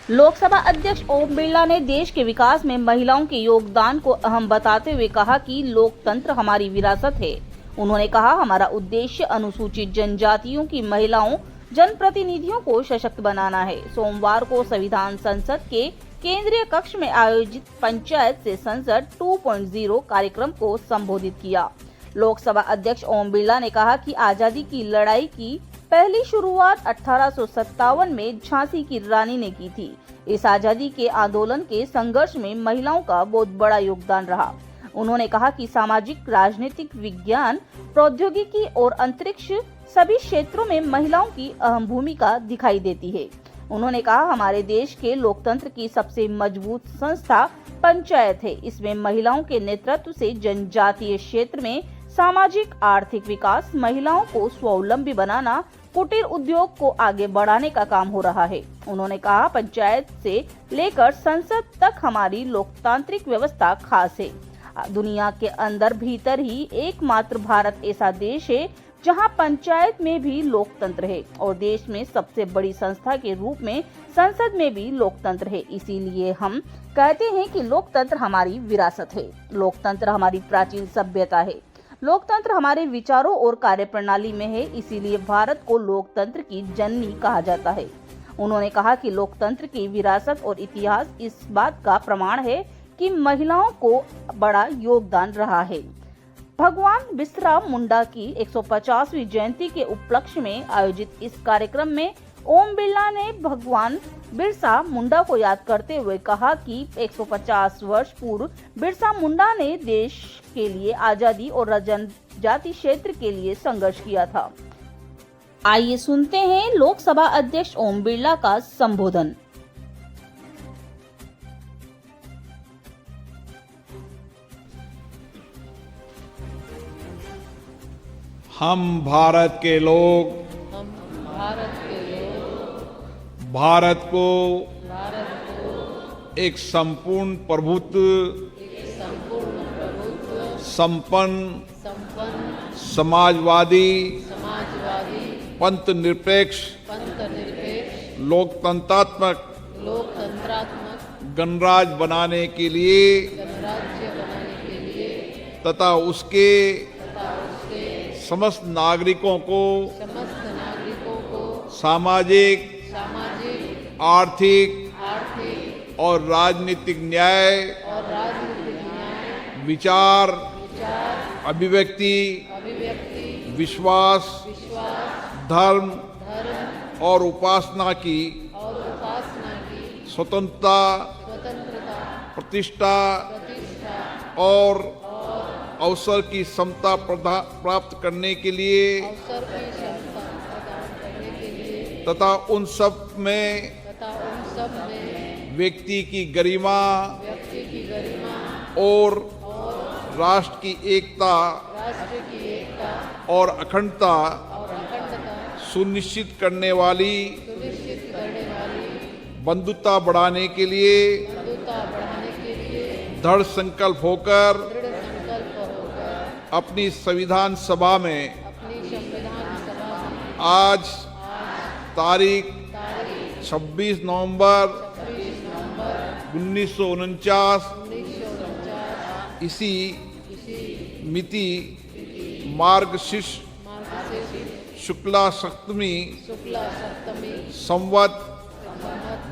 लोकसभा अध्यक्ष ओम बिरला ने देश के विकास में महिलाओं के योगदान को अहम बताते हुए कहा कि लोकतंत्र हमारी विरासत है। उन्होंने कहा, हमारा उद्देश्य अनुसूचित जनजातियों की महिलाओं जनप्रतिनिधियों को सशक्त बनाना है। सोमवार को संविधान संसद के केंद्रीय कक्ष में आयोजित पंचायत से संसद 2.0 कार्यक्रम को संबोधित किया। लोकसभा अध्यक्ष ओम बिरला ने कहा कि आजादी की लड़ाई की पहली शुरुआत 1857 में झांसी की रानी ने की थी। इस आजादी के आंदोलन के संघर्ष में महिलाओं का बहुत बड़ा योगदान रहा। उन्होंने कहा कि सामाजिक, राजनीतिक, विज्ञान, प्रौद्योगिकी और अंतरिक्ष सभी क्षेत्रों में महिलाओं की अहम भूमिका दिखाई देती है। उन्होंने कहा, हमारे देश के लोकतंत्र की सबसे मजबूत संस्था पंचायत है। इसमें महिलाओं के नेतृत्व से जनजातीय क्षेत्र में सामाजिक आर्थिक विकास, महिलाओं को स्वावलंबी बनाना, कुटीर उद्योग को आगे बढ़ाने का काम हो रहा है। उन्होंने कहा, पंचायत से लेकर संसद तक हमारी लोकतांत्रिक व्यवस्था खास है। दुनिया के अंदर भीतर ही एकमात्र भारत ऐसा देश है जहां पंचायत में भी लोकतंत्र है और देश में सबसे बड़ी संस्था के रूप में संसद में भी लोकतंत्र है। इसीलिए हम कहते हैं कि लोकतंत्र हमारी विरासत है। लोकतंत्र हमारी प्राचीन सभ्यता है। लोकतंत्र हमारे विचारों और कार्यप्रणाली में है। इसीलिए भारत को लोकतंत्र की जननी कहा जाता है। उन्होंने कहा कि लोकतंत्र की विरासत और इतिहास इस बात का प्रमाण है कि महिलाओं को बड़ा योगदान रहा है। भगवान बिरसा मुंडा की 150वीं जयंती के उपलक्ष्य में आयोजित इस कार्यक्रम में ओम बिरला ने भगवान बिरसा मुंडा को याद करते हुए कहा कि 150 वर्ष पूर्व बिरसा मुंडा ने देश के लिए आजादी और जनजाति क्षेत्र के लिए संघर्ष किया था। आइए सुनते हैं लोकसभा अध्यक्ष ओम बिरला का संबोधन। हम भारत के लोग भारत को एक संपूर्ण प्रभुत्व, संपन्न, समाजवादी, पंथ निरपेक्ष, लोकतंत्रात्मक गणराज्य बनाने के लिए तथा उसके समस्त नागरिकों को सामाजिक, आर्थिक और राजनीतिक न्याय, विचार, अभिव्यक्ति, विश्वास, धर्म और उपासना की स्वतंत्रता, प्रतिष्ठा और अवसर की समता प्राप्त करने के लिए तथा उन सब में व्यक्ति की गरिमा और राष्ट्र की एकता और अखंडता सुनिश्चित करने वाली बंधुता बढ़ाने के लिए दृढ़ संकल्प होकर अपनी संविधान सभा में आज तारीख 26 नवंबर 1949 इसी मिति मार्गशीर्ष शुक्ला सप्तमी संवत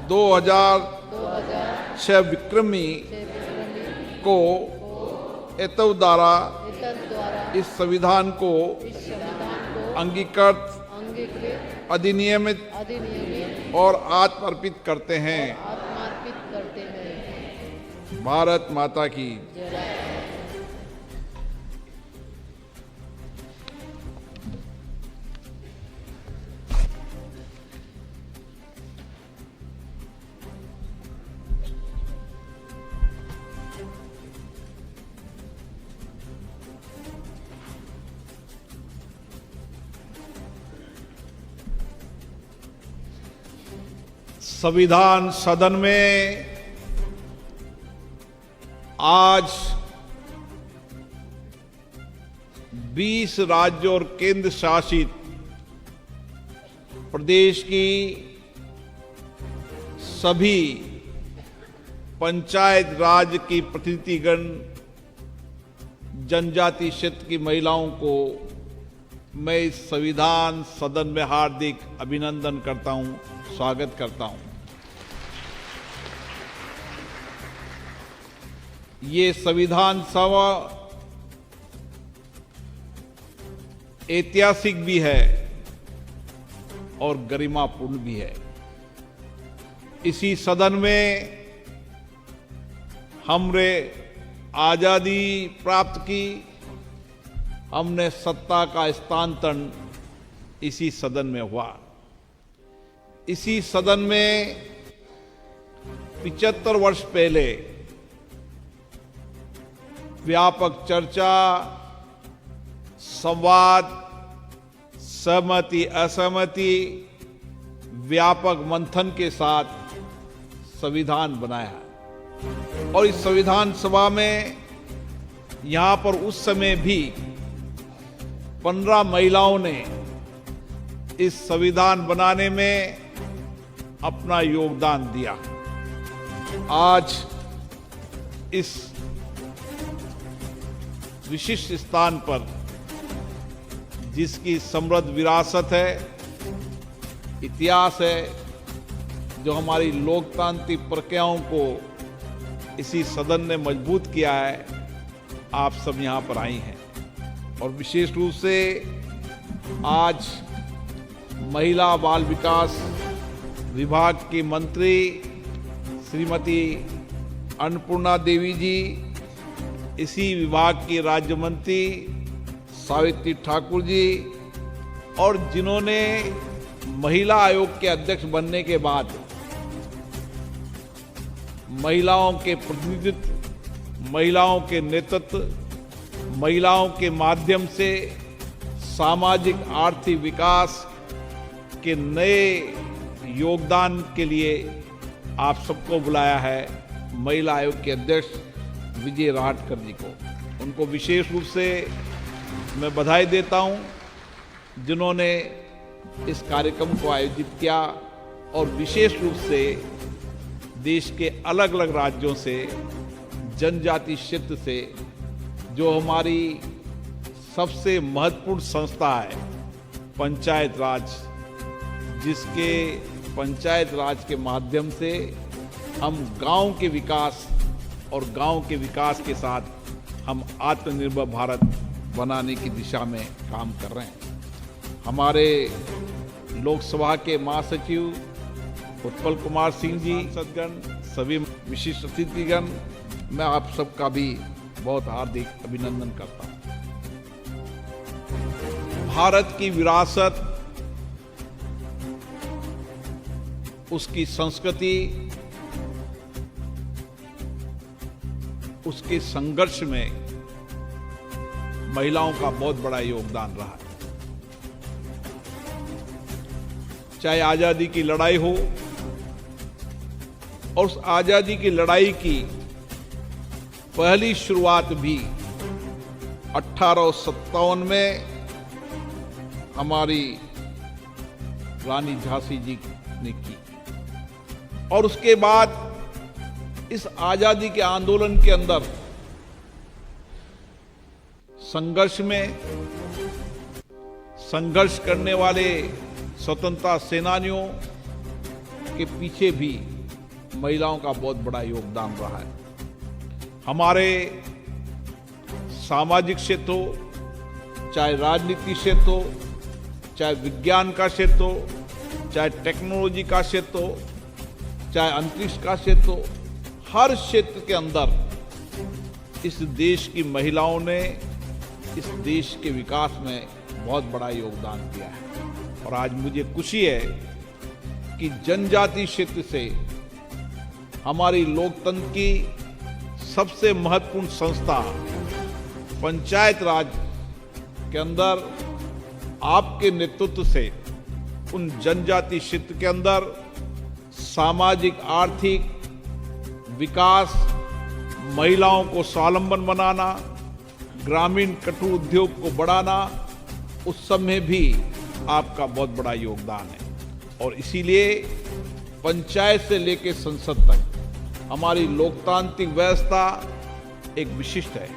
2006 विक्रमी को एतव द्वारा इस संविधान को अंगीकृत, अधिनियमित और आत्मार्पित करते हैं। भारत माता की। संविधान सदन में आज 20 राज्यों और केंद्र शासित प्रदेश की सभी पंचायत राज की प्रतिनिधिगण, जनजाति क्षेत्र की महिलाओं को मैं इस संविधान सदन में हार्दिक अभिनंदन करता हूं, स्वागत करता हूं। ये संविधान सभा ऐतिहासिक भी है और गरिमापूर्ण भी है। इसी सदन में हमने आजादी प्राप्त की, हमने सत्ता का स्थानांतरण इसी सदन में हुआ। इसी सदन में 75 वर्ष पहले व्यापक चर्चा, संवाद, सहमति असहमति, व्यापक मंथन के साथ संविधान बनाया। और इस संविधान सभा में यहां पर उस समय भी 15 महिलाओं ने इस संविधान बनाने में अपना योगदान दिया। आज इस विशिष्ट स्थान पर, जिसकी समृद्ध विरासत है, इतिहास है, जो हमारी लोकतांत्रिक प्रक्रियाओं को इसी सदन ने मजबूत किया है, आप सब यहां पर आई हैं। और विशेष रूप से आज महिला बाल विकास विभाग की मंत्री श्रीमती अन्नपूर्णा देवी जी, इसी विभाग की राज्य मंत्री सावित्री ठाकुर जी, और जिन्होंने महिला आयोग के अध्यक्ष बनने के बाद महिलाओं के प्रतिनिधित्व, महिलाओं के नेतृत्व, महिलाओं के माध्यम से सामाजिक आर्थिक विकास के नए योगदान के लिए आप सबको बुलाया है। महिला आयोग के अध्यक्ष विजय राहटकर जी को, उनको विशेष रूप से मैं बधाई देता हूं, जिन्होंने इस कार्यक्रम को आयोजित किया और विशेष रूप से देश के अलग अलग राज्यों से, जनजाति क्षेत्र से, जो हमारी सबसे महत्वपूर्ण संस्था है पंचायत राज, जिसके पंचायत राज के माध्यम से हम गांव के विकास और गांव के विकास के साथ हम आत्मनिर्भर भारत बनाने की दिशा में काम कर रहे हैं। हमारे लोकसभा के महासचिव उत्पल कुमार सिंह जी, सदगण, सभी विशिष्ट अतिथिगण, मैं आप सबका भी बहुत हार्दिक अभिनंदन करता हूं। भारत की विरासत, उसकी संस्कृति, उसके संघर्ष में महिलाओं का बहुत बड़ा योगदान रहा है। चाहे आजादी की लड़ाई हो, और उस आजादी की लड़ाई की पहली शुरुआत भी 1857 में हमारी रानी झांसी जी ने की। और उसके बाद इस आजादी के आंदोलन के अंदर संघर्ष करने वाले स्वतंत्रता सेनानियों के पीछे भी महिलाओं का बहुत बड़ा योगदान रहा है। हमारे सामाजिक क्षेत्र हो, चाहे राजनीति क्षेत्र हो, चाहे विज्ञान का क्षेत्र हो, चाहे टेक्नोलॉजी का क्षेत्र हो, चाहे अंतरिक्ष का क्षेत्र हो, हर क्षेत्र के अंदर इस देश की महिलाओं ने इस देश के विकास में बहुत बड़ा योगदान दिया है। और आज मुझे खुशी है कि जनजाति क्षेत्र से हमारी लोकतंत्र की सबसे महत्वपूर्ण संस्था पंचायत राज के अंदर आपके नेतृत्व से उन जनजाति क्षेत्र के अंदर सामाजिक आर्थिक विकास, महिलाओं को स्वावलंबन बनाना, ग्रामीण कुटीर उद्योग को बढ़ाना, उस सब में भी आपका बहुत बड़ा योगदान है। और इसीलिए पंचायत से लेकर संसद तक हमारी लोकतांत्रिक व्यवस्था एक विशिष्ट है।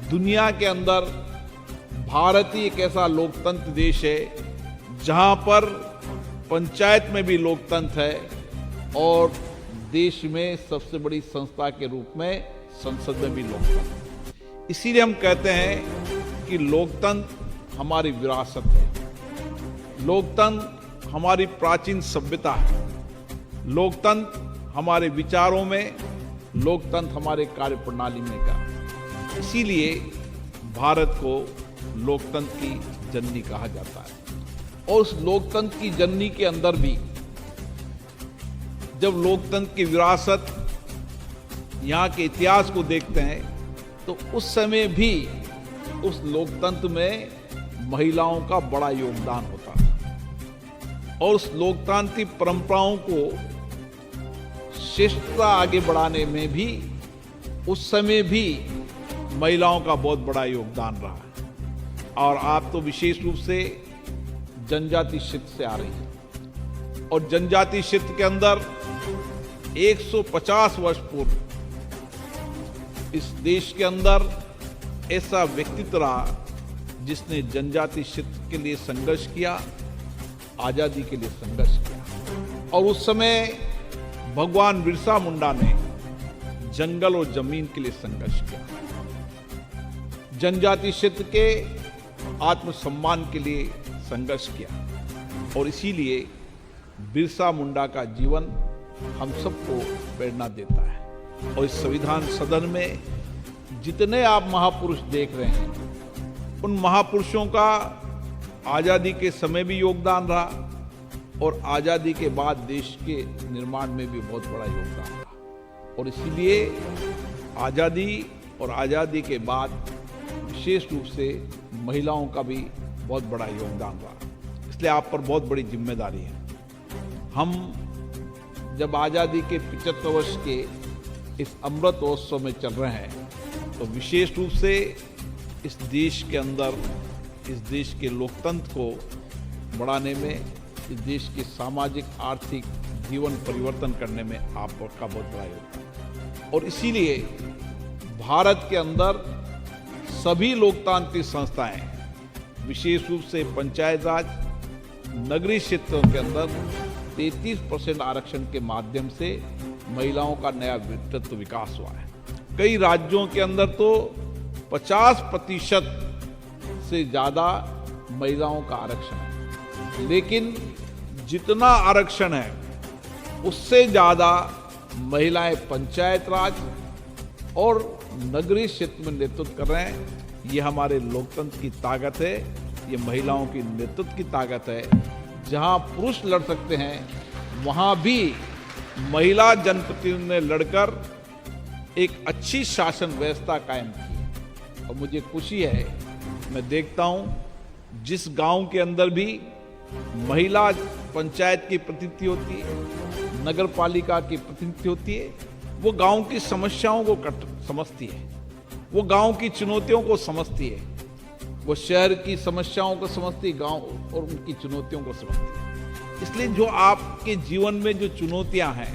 दुनिया के अंदर भारत ही एक ऐसा लोकतंत्र देश है जहां पर पंचायत में भी लोकतंत्र है और देश में सबसे बड़ी संस्था के रूप में संसद में भी लोकतंत्र। इसीलिए हम कहते हैं कि लोकतंत्र हमारी विरासत है, लोकतंत्र हमारी प्राचीन सभ्यता है, लोकतंत्र हमारे विचारों में, लोकतंत्र हमारे कार्यप्रणाली में का। इसीलिए भारत को लोकतंत्र की जननी कहा जाता है। और उस लोकतंत्र की जननी के अंदर भी जब लोकतंत्र की विरासत, यहाँ के इतिहास को देखते हैं तो उस समय भी उस लोकतंत्र में महिलाओं का बड़ा योगदान होता था और उस लोकतांत्रिक परंपराओं को श्रेष्ठता आगे बढ़ाने में भी उस समय भी महिलाओं का बहुत बड़ा योगदान रहा है। और आप तो विशेष रूप से जनजाति क्षेत्र से आ रही हैं और जनजाति क्षेत्र के अंदर 150 वर्ष पूर्व इस देश के अंदर ऐसा व्यक्तित्व रहा जिसने जनजाति क्षेत्र के लिए संघर्ष किया, आजादी के लिए संघर्ष किया। और उस समय भगवान बिरसा मुंडा ने जंगल और जमीन के लिए संघर्ष किया, जनजाति क्षेत्र के आत्मसम्मान के लिए संघर्ष किया। और इसीलिए बिरसा मुंडा का जीवन हम सबको प्रेरणा देता है। और इस संविधान सदन में जितने आप महापुरुष देख रहे हैं, उन महापुरुषों का आजादी के समय भी योगदान रहा और आजादी के बाद देश के निर्माण में भी बहुत बड़ा योगदान रहा। और इसीलिए आजादी और आजादी के बाद विशेष रूप से महिलाओं का भी बहुत बड़ा योगदान रहा। इसलिए आप पर बहुत बड़ी जिम्मेदारी है। हम जब आजादी के 75 वर्ष के इस अमृत महोत्सव में चल रहे हैं तो विशेष रूप से इस देश के अंदर, इस देश के लोकतंत्र को बढ़ाने में, इस देश के सामाजिक आर्थिक जीवन परिवर्तन करने में आपका बहुत बड़ा योगदान। और इसीलिए भारत के अंदर सभी लोकतांत्रिक संस्थाएं, विशेष रूप से पंचायत राज, नगरीय क्षेत्रों के अंदर 33% आरक्षण के माध्यम से महिलाओं का नया व्यक्तित्व विकास हुआ है। कई राज्यों के अंदर तो 50% से ज्यादा महिलाओं का आरक्षण है। लेकिन जितना आरक्षण है उससे ज्यादा महिलाएं पंचायत राज और नगरीय क्षेत्र में नेतृत्व कर रहे हैं। ये हमारे लोकतंत्र की ताकत है, ये महिलाओं की नेतृत्व की ताकत है। जहां पुरुष लड़ सकते हैं वहां भी महिला जनप्रतिनिधि ने लड़कर एक अच्छी शासन व्यवस्था कायम की। और मुझे खुशी है, मैं देखता हूं जिस गांव के अंदर भी महिला पंचायत की प्रतिनिधि होती है, नगर पालिका की प्रतिनिधि होती है, वो गांव की समस्याओं को समझती है, वो गांव की चुनौतियों को समझती है, वो शहर की समस्याओं को समझती, गांव और उनकी चुनौतियों को समझती है। इसलिए जो आपके जीवन में जो चुनौतियां हैं,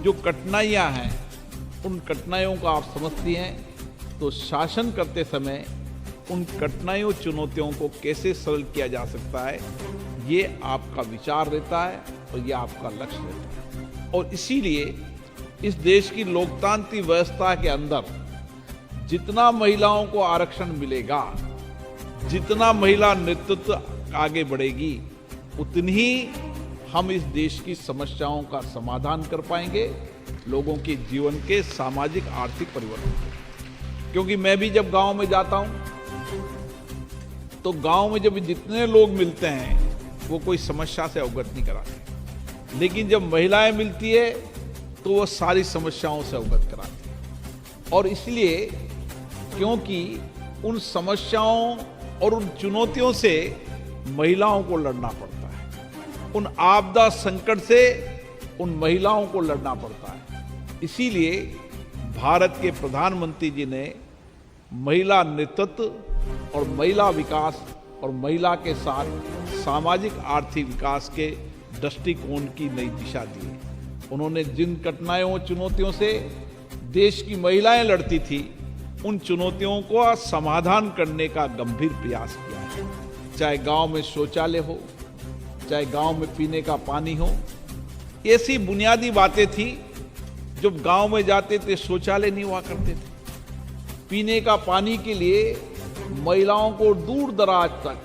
जो कठिनाइयां हैं, उन कठिनाइयों को आप समझती हैं तो शासन करते समय उन कठिनाइयों चुनौतियों को कैसे सरल किया जा सकता है, ये आपका विचार रहता है और ये आपका लक्ष्य रहता है। और इसीलिए इस देश की लोकतांत्रिक व्यवस्था के अंदर जितना महिलाओं को आरक्षण मिलेगा, जितना महिला नेतृत्व आगे बढ़ेगी, उतनी ही हम इस देश की समस्याओं का समाधान कर पाएंगे, लोगों के जीवन के सामाजिक आर्थिक परिवर्तन। क्योंकि मैं भी जब गांव में जाता हूं तो गांव में जब जितने लोग मिलते हैं वो कोई समस्या से अवगत नहीं कराते, लेकिन जब महिलाएं मिलती है तो वो सारी समस्याओं से अवगत कराती है। और इसलिए क्योंकि उन समस्याओं और उन चुनौतियों से महिलाओं को लड़ना पड़ता है, उन आपदा संकट से उन महिलाओं को लड़ना पड़ता है। इसीलिए भारत के प्रधानमंत्री जी ने महिला नेतृत्व और महिला विकास और महिला के साथ सामाजिक आर्थिक विकास के दृष्टिकोण की नई दिशा दी है। उन्होंने जिन कठिनाइयों चुनौतियों से देश की महिलाएं लड़ती थी, उन चुनौतियों को समाधान करने का गंभीर प्रयास किया है। चाहे गांव में शौचालय हो, चाहे गांव में पीने का पानी हो, ऐसी बुनियादी बातें थी। जब गांव में जाते थे शौचालय नहीं हुआ करते थे, पीने का पानी के लिए महिलाओं को दूर दराज तक,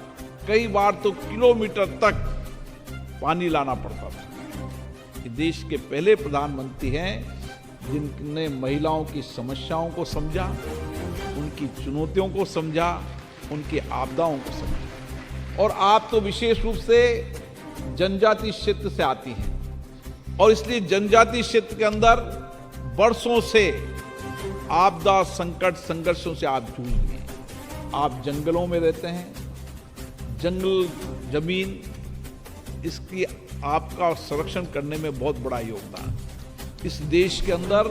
कई बार तो किलोमीटर तक पानी लाना पड़ता था। ये देश के पहले प्रधानमंत्री हैं जिनने महिलाओं की समस्याओं को समझा, उनकी चुनौतियों को समझा, उनकी आपदाओं को समझा। और आप तो विशेष रूप से जनजाति क्षेत्र से आती हैं और इसलिए जनजाति क्षेत्र के अंदर वर्षों से आपदा, संकट, संघर्षों से आप जूझ रहे हैं। आप जंगलों में रहते हैं, जंगल जमीन इसकी आपका संरक्षण करने में बहुत बड़ा योगदान। इस देश के अंदर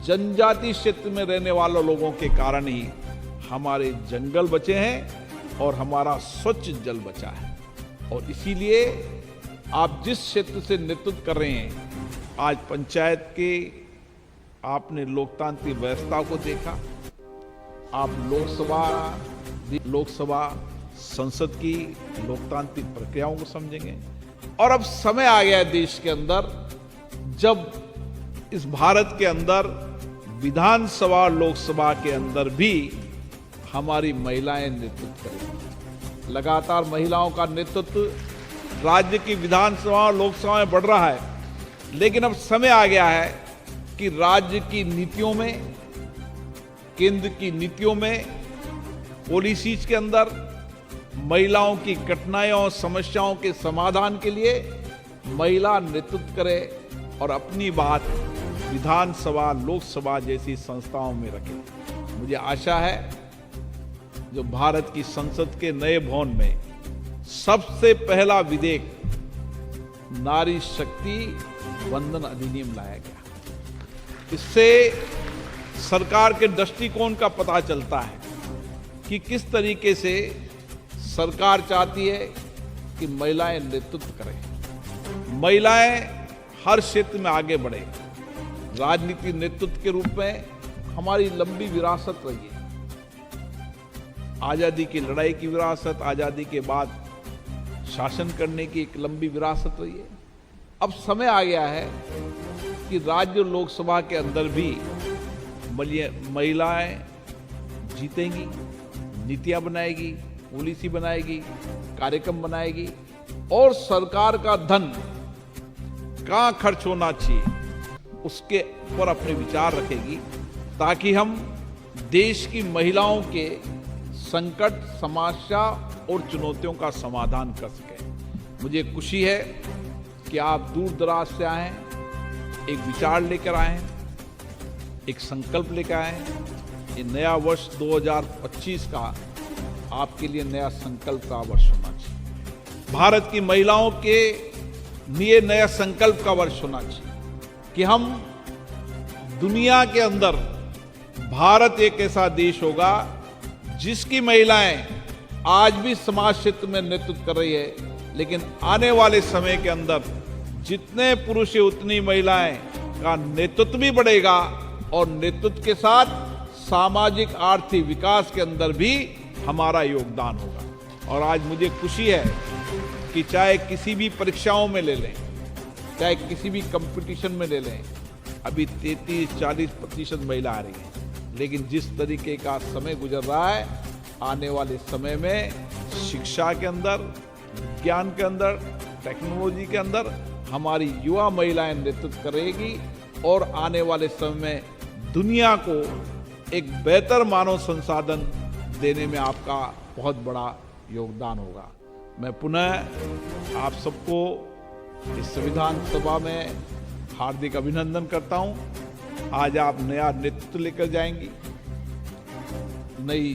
जनजाति क्षेत्र में रहने वाले लोगों के कारण ही हमारे जंगल बचे हैं और हमारा स्वच्छ जल बचा है। और इसीलिए आप जिस क्षेत्र से नेतृत्व कर रहे हैं, आज पंचायत के आपने लोकतांत्रिक व्यवस्था को देखा, आप लोकसभा संसद की लोकतांत्रिक प्रक्रियाओं को समझेंगे। और अब समय आ गया है देश के अंदर, जब इस भारत के अंदर विधानसभा, लोकसभा के अंदर भी हमारी महिलाएं नेतृत्व करेंगी। लगातार महिलाओं का नेतृत्व राज्य की विधानसभा और लोकसभा में बढ़ रहा है, लेकिन अब समय आ गया है कि राज्य की नीतियों में, केंद्र की नीतियों में, पॉलिसीज के अंदर महिलाओं की कठिनाइयों, समस्याओं के समाधान के लिए महिला नेतृत्व करे और अपनी बात विधानसभा, लोकसभा जैसी संस्थाओं में रखे। मुझे आशा है जो भारत की संसद के नए भवन में सबसे पहला विधेयक नारी शक्ति वंदन अधिनियम लाया गया, इससे सरकार के दृष्टिकोण का पता चलता है कि किस तरीके से सरकार चाहती है कि महिलाएं नेतृत्व करें, महिलाएं हर क्षेत्र में आगे बढ़े। राजनीति नेतृत्व के रूप में हमारी लंबी विरासत रही है, आजादी की लड़ाई की विरासत, आजादी के बाद शासन करने की एक लंबी विरासत रही है। अब समय आ गया है कि राज्य लोकसभा के अंदर भी महिलाएं जीतेंगी, नीतियां बनाएगी, पॉलिसी बनाएगी, कार्यक्रम बनाएगी और सरकार का धन कहां खर्च होना चाहिए उसके ऊपर अपने विचार रखेगी, ताकि हम देश की महिलाओं के संकट, समस्या और चुनौतियों का समाधान कर सकें। मुझे खुशी है कि आप दूर दराज से आए हैं, एक विचार लेकर आए हैं, एक संकल्प लेकर आए हैं। ये नया वर्ष 2025 का आपके लिए नया संकल्प का वर्ष होना चाहिए। भारत की महिलाओं के लिए नया संकल्प का वर्ष होना चाहिए कि हम दुनिया के अंदर, भारत एक ऐसा देश होगा जिसकी महिलाएं आज भी समाज क्षेत्र में नेतृत्व कर रही है, लेकिन आने वाले समय के अंदर जितने पुरुष है उतनी महिलाएं का नेतृत्व भी बढ़ेगा और नेतृत्व के साथ सामाजिक आर्थिक विकास के अंदर भी हमारा योगदान होगा। और आज मुझे खुशी है कि चाहे किसी भी परीक्षाओं में ले लें, चाहे किसी भी कंपटीशन में ले लें, अभी 33-40% महिला आ रही है, लेकिन जिस तरीके का समय गुजर रहा है, आने वाले समय में शिक्षा के अंदर, विज्ञान के अंदर, टेक्नोलॉजी के अंदर हमारी युवा महिलाएं नेतृत्व करेगी और आने वाले समय में दुनिया को एक बेहतर मानव संसाधन देने में आपका बहुत बड़ा योगदान होगा। मैं पुनः आप सबको इस संविधान सभा में हार्दिक अभिनंदन करता हूं। आज आप नया नेतृत्व लेकर जाएंगी, नई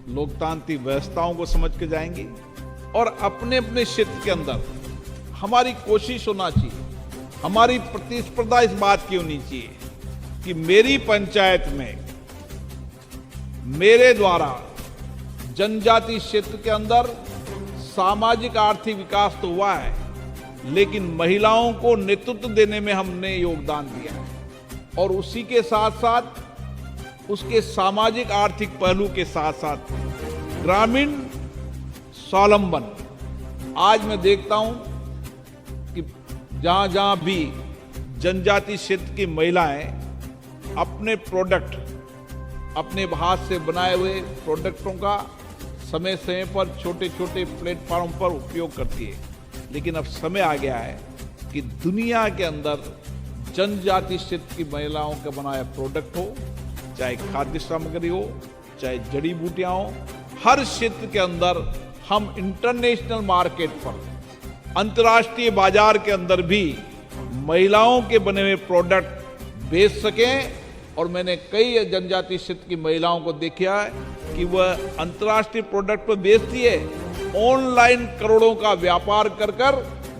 लोकतांत्रिक व्यवस्थाओं को समझ के जाएंगी और अपने अपने क्षेत्र के अंदर हमारी कोशिश होना चाहिए, हमारी प्रतिस्पर्धा इस बात की होनी चाहिए कि मेरी पंचायत में मेरे द्वारा जनजाति क्षेत्र के अंदर सामाजिक आर्थिक विकास तो हुआ है, लेकिन महिलाओं को नेतृत्व देने में हमने योगदान दिया है और उसी के साथ साथ उसके सामाजिक आर्थिक पहलू के साथ साथ ग्रामीण स्वावलंबन। आज मैं देखता हूं कि जहां जहां भी जनजाति क्षेत्र की महिलाएं अपने प्रोडक्ट, अपने हाथ से बनाए हुए प्रोडक्टों का समय समय पर छोटे छोटे प्लेटफॉर्म पर उपयोग करती है, लेकिन अब समय आ गया है कि दुनिया के अंदर जनजाति क्षेत्र की महिलाओं का बनाया प्रोडक्ट हो, चाहे खाद्य सामग्री हो, चाहे जड़ी बूटियां हो, हर क्षेत्र के अंदर हम इंटरनेशनल मार्केट पर, अंतर्राष्ट्रीय बाजार के अंदर भी महिलाओं के बने हुए प्रोडक्ट बेच सकें। और मैंने कई जनजाति क्षेत्र की महिलाओं को देखा है कि वह अंतर्राष्ट्रीय प्रोडक्ट पर बेचती है, ऑनलाइन करोड़ों का व्यापार कर कर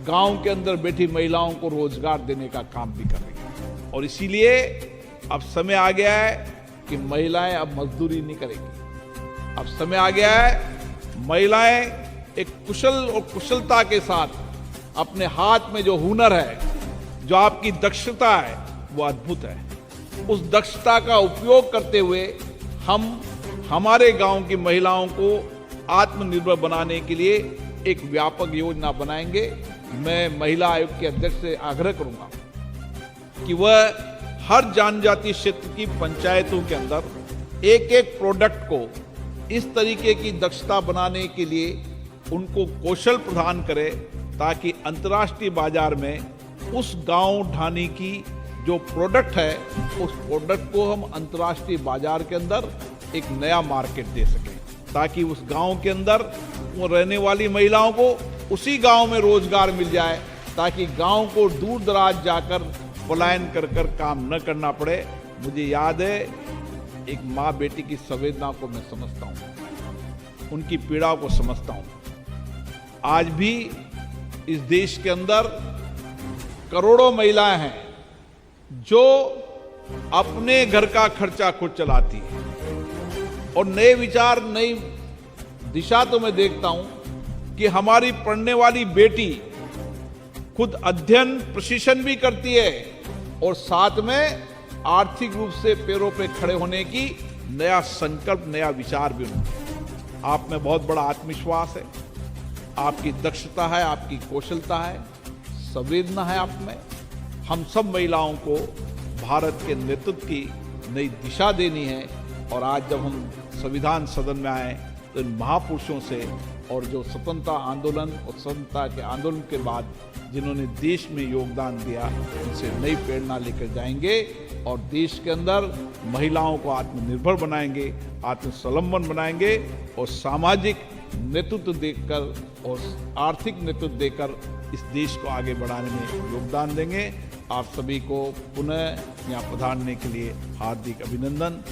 गांव के अंदर बैठी महिलाओं को रोजगार देने का काम भी कर रही है। और इसीलिए अब समय आ गया है कि महिलाएं अब मजदूरी नहीं करेंगी। अब समय आ गया है महिलाएं एक कुशल और कुशलता के साथ अपने हाथ में जो हुनर है, जो आपकी दक्षता है, वो अद्भुत है। उस दक्षता का उपयोग करते हुए हम हमारे गांव की महिलाओं को आत्मनिर्भर बनाने के लिए एक व्यापक योजना बनाएंगे। मैं महिला आयोग के अध्यक्ष से आग्रह करूंगा कि वह हर जनजाति क्षेत्र की पंचायतों के अंदर एक एक प्रोडक्ट को इस तरीके की दक्षता बनाने के लिए उनको कौशल प्रदान करे, ताकि अंतर्राष्ट्रीय बाजार में उस गांव ढाणी की जो प्रोडक्ट है, उस प्रोडक्ट को हम अंतर्राष्ट्रीय बाजार के अंदर एक नया मार्केट दे सकें, ताकि उस गांव के अंदर वो रहने वाली महिलाओं को उसी गांव में रोजगार मिल जाए, ताकि गांव को दूर दराज जाकर पलायन कर कर काम न करना पड़े। मुझे याद है, एक माँ बेटी की संवेदना को मैं समझता हूँ, उनकी पीड़ा को समझता हूँ। आज भी इस देश के अंदर करोड़ों महिलाएं हैं जो अपने घर का खर्चा खुद चलाती है और नए विचार, नई दिशा तो मैं देखता हूं कि हमारी पढ़ने वाली बेटी खुद अध्ययन प्रशिक्षण भी करती है और साथ में आर्थिक रूप से पैरों पे खड़े होने की नया संकल्प, नया विचार भी उन्होंने। आप में बहुत बड़ा आत्मविश्वास है, आपकी दक्षता है, आपकी कौशलता है, संवेदना है आप में। हम सब महिलाओं को भारत के नेतृत्व की नई दिशा देनी है। और आज जब हम संविधान सदन में आए तो इन महापुरुषों से, और जो स्वतंत्रता आंदोलन और स्वतंत्रता के आंदोलन के बाद जिन्होंने देश में योगदान दिया, उनसे नई प्रेरणा लेकर जाएंगे और देश के अंदर महिलाओं को आत्मनिर्भर बनाएंगे, आत्मस्वावलंबन बनाएंगे और सामाजिक नेतृत्व देकर और आर्थिक नेतृत्व देकर इस देश को आगे बढ़ाने में योगदान देंगे। आप सभी को पुनः यहाँ पधारने के लिए हार्दिक अभिनंदन।